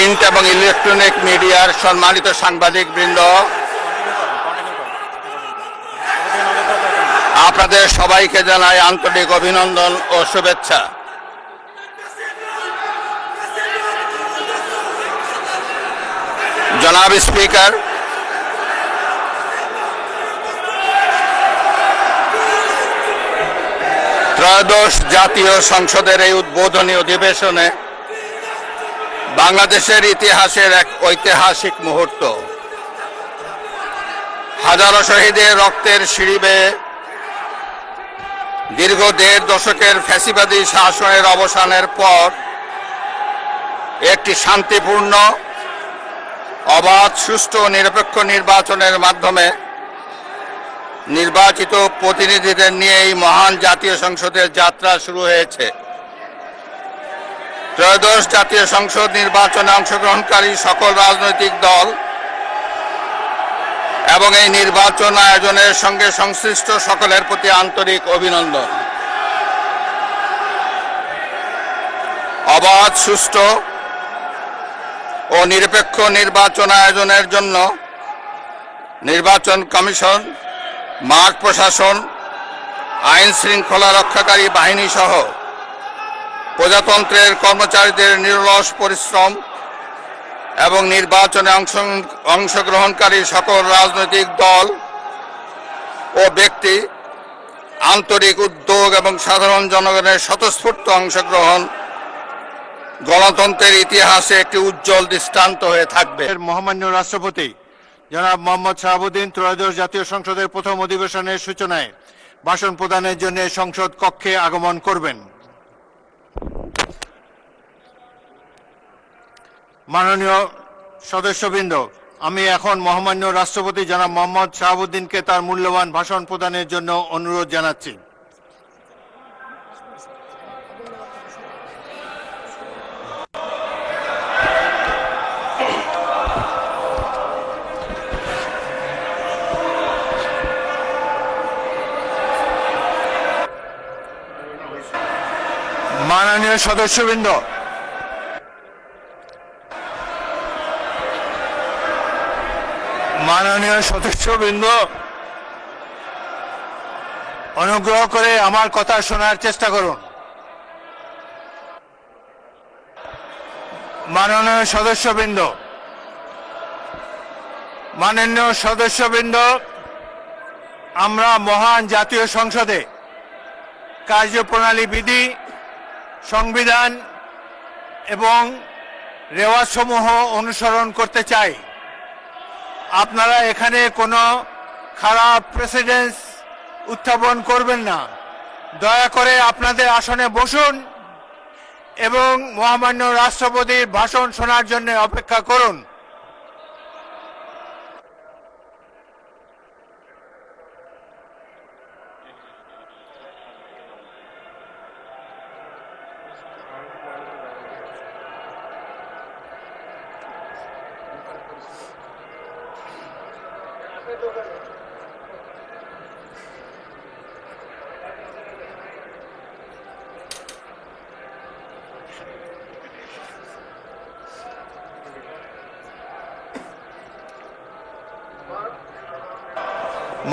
Print এবং electronic মিডিয়ার সম্মানিত সাংবাদিকবৃন্দ, আপনাদের সবাইকে জানাই আন্তরিক অভিনন্দন ও শুভেচ্ছা। জনাব স্পিকার, ত্রয়োদশ জাতীয় সংসদের এই উদ্বোধনী অধিবেশনে বাংলাদেশের ইতিহাসের এক ঐতিহাসিক মুহূর্ত। হাজারো শহীদের রক্তের সিঁড়ি বেয়ে দীর্ঘ ১.৫ দশকের ফ্যাসিবাদী শাসনের অবসানের পর একটি শান্তিপূর্ণ, অবাধ, সুষ্ঠু ও নিরপেক্ষ নির্বাচনের মাধ্যমে নির্বাচিত প্রতিনিধিদের নিয়ে এই মহান জাতীয় সংসদের যাত্রা শুরু হয়েছে। ত্রয়োদশ জাতীয় সংসদ নির্বাচনে অংশগ্রহণকারী সকল রাজনৈতিক দল এবং এই নির্বাচন আয়োজনের সঙ্গে সংশ্লিষ্ট সকলের প্রতি আন্তরিক অভিনন্দন। অবাধ, সুষ্ঠু ও নিরপেক্ষ নির্বাচন আয়োজনের জন্য নির্বাচন কমিশন, মাঠ প্রশাসন, আইন শৃঙ্খলা রক্ষাকারী বাহিনী সহ প্রজাতন্ত্রের কর্মচারীদের নিরলস পরিশ্রম এবং নির্বাচনে অংশগ্রহণকারী সকল রাজনৈতিক দল ও ব্যক্তি, আন্তরিক উদ্যোগ এবং সাধারণ জনগণের স্বতঃস্ফূর্ত অংশগ্রহণ গণতন্ত্রের ইতিহাসে একটি উজ্জ্বল দৃষ্টান্ত হয়ে থাকবে। মহামান্য রাষ্ট্রপতি জনাব মোহাম্মদ শাহাবুদ্দিন ত্রয়োদশ জাতীয় সংসদের প্রথম অধিবেশনের সূচনায় ভাষণ প্রদানের জন্য সংসদ কক্ষে আগমন করবেন। মাননীয় সদস্যবৃন্দ, আমি এখন মহামান্য রাষ্ট্রপতি জনাব মোহাম্মদ শাহাবুদ্দিনকে তার মূল্যবান ভাষণ প্রদানের জন্য অনুরোধ জানাচ্ছি। মাননীয় সদস্যবৃন্দ, অনুগ্রহ করে আমার কথা শোনার চেষ্টা করুন। মাননীয় সদস্যবৃন্দ, আমরা মহান জাতীয় সংসদে কার্যপ্রণালী বিধি, সংবিধান এবং রেওয়াজসমূহ অনুসরণ করতে চাই। আপনারা এখানে কোনো খারাপ প্রেসিডেন্স উত্থাপন করবেন না। দয়া করে আপনাদের আসনে বসুন এবং মহামান্য রাষ্ট্রপতির ভাষণ শোনার জন্য অপেক্ষা করুন।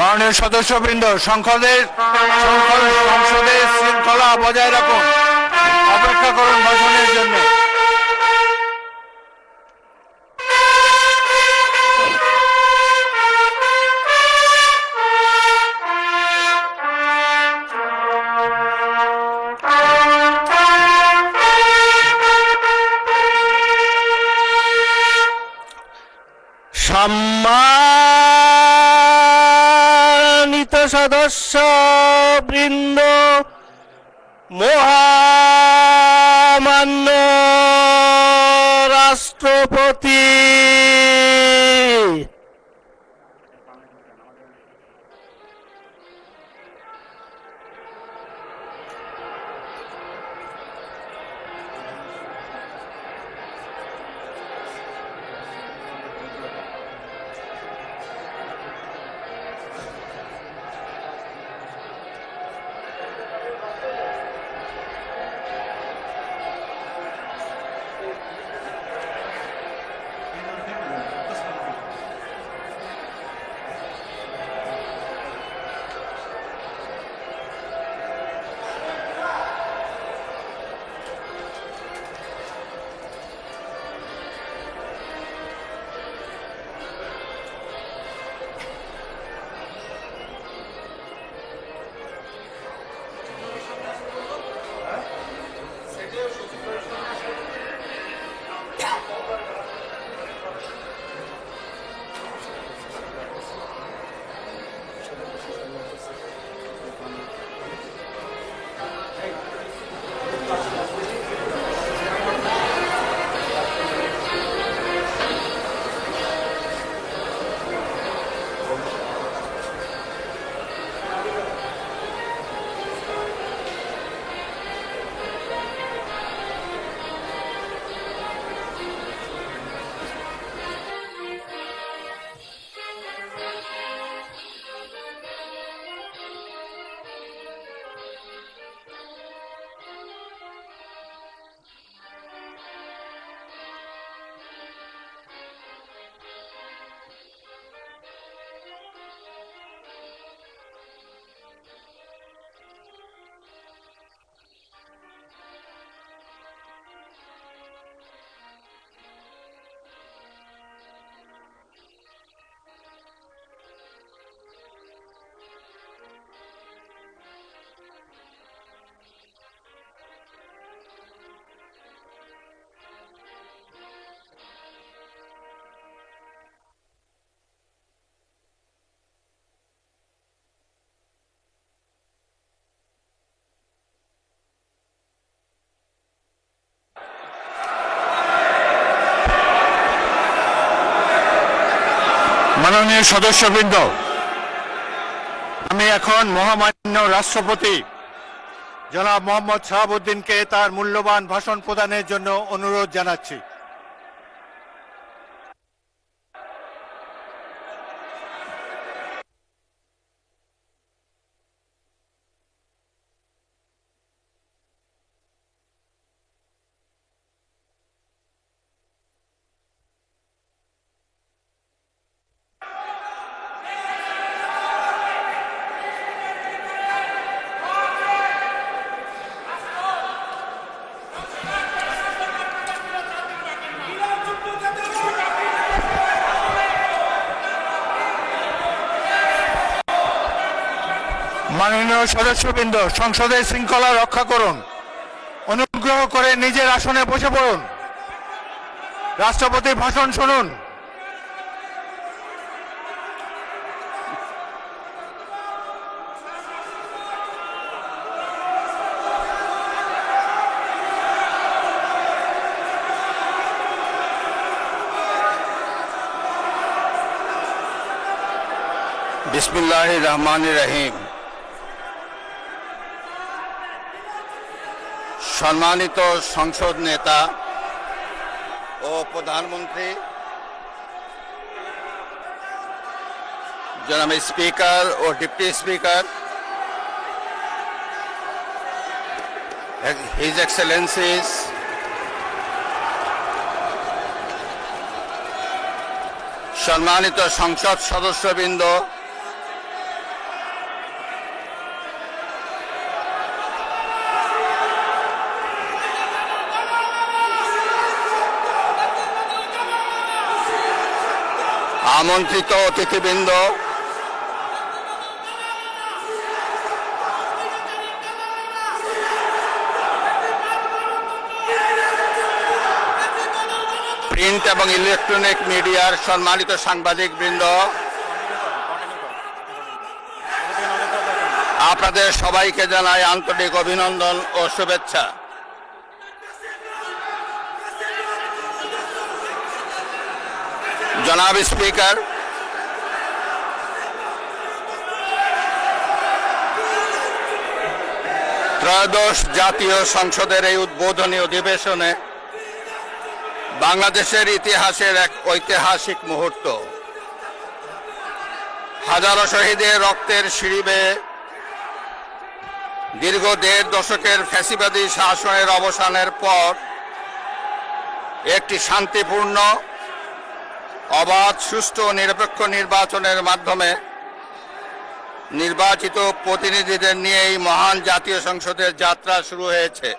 মাননীয় সদস্যবৃন্দ, সংসদের শৃঙ্খলা বজায় রাখুন। অপেক্ষা করুন ভাষণের জন্য। সম্মানিত সদস্যবৃন্দ, মহামান্য রাষ্ট্রপতি, মাননীয় সদস্যবৃন্দ, আমি এখন মহামান্য রাষ্ট্রপতি জনাব মোহাম্মদ শাহাবুদ্দিনকে তার মূল্যবান ভাষণ প্রদানের জন্য অনুরোধ জানাচ্ছি। মাননীয় সদস্যবৃন্দ, সংসদের শৃঙ্খলা রক্ষা করুন। অনুগ্রহ করে নিজের আসনে বসে পড়ুন। রাষ্ট্রপতির ভাষণ শুনুন। বিসমিল্লাহির রহমানির রহিম। সম্মানিত সংসদ নেতা ও প্রধানমন্ত্রী, জনাব স্পিকার ও ডিপ্টি স্পিকার, হিজ এক্সেলেন্সিস, সম্মানিত সংসদ সদস্যবৃন্দ, আমন্ত্রিত অতিথিবৃন্দ, প্রিন্ট এবং ইলেকট্রনিক মিডিয়ার সম্মানিত সাংবাদিকবৃন্দ, আপনাদের সবাইকে জানাই আন্তরিক অভিনন্দন ও শুভেচ্ছা। জনাব স্পিকার, ত্রয়োদশ জাতীয় সংসদের এই উদ্বোধনী অধিবেশনে বাংলাদেশের ইতিহাসের এক ঐতিহাসিক মুহূর্ত। হাজারো শহীদের রক্তের সিঁড়ি বেয়ে দীর্ঘ ১.৫ দশকের ফ্যাসিবাদী শাসনের অবসানের পর একটি শান্তিপূর্ণ, অবাধ, সুষ্ঠু ও নিরপেক্ষ নির্বাচনের মাধ্যমে নির্বাচিত প্রতিনিধিদের নিয়ে এই মহান জাতীয় সংসদের যাত্রা শুরু হয়েছে।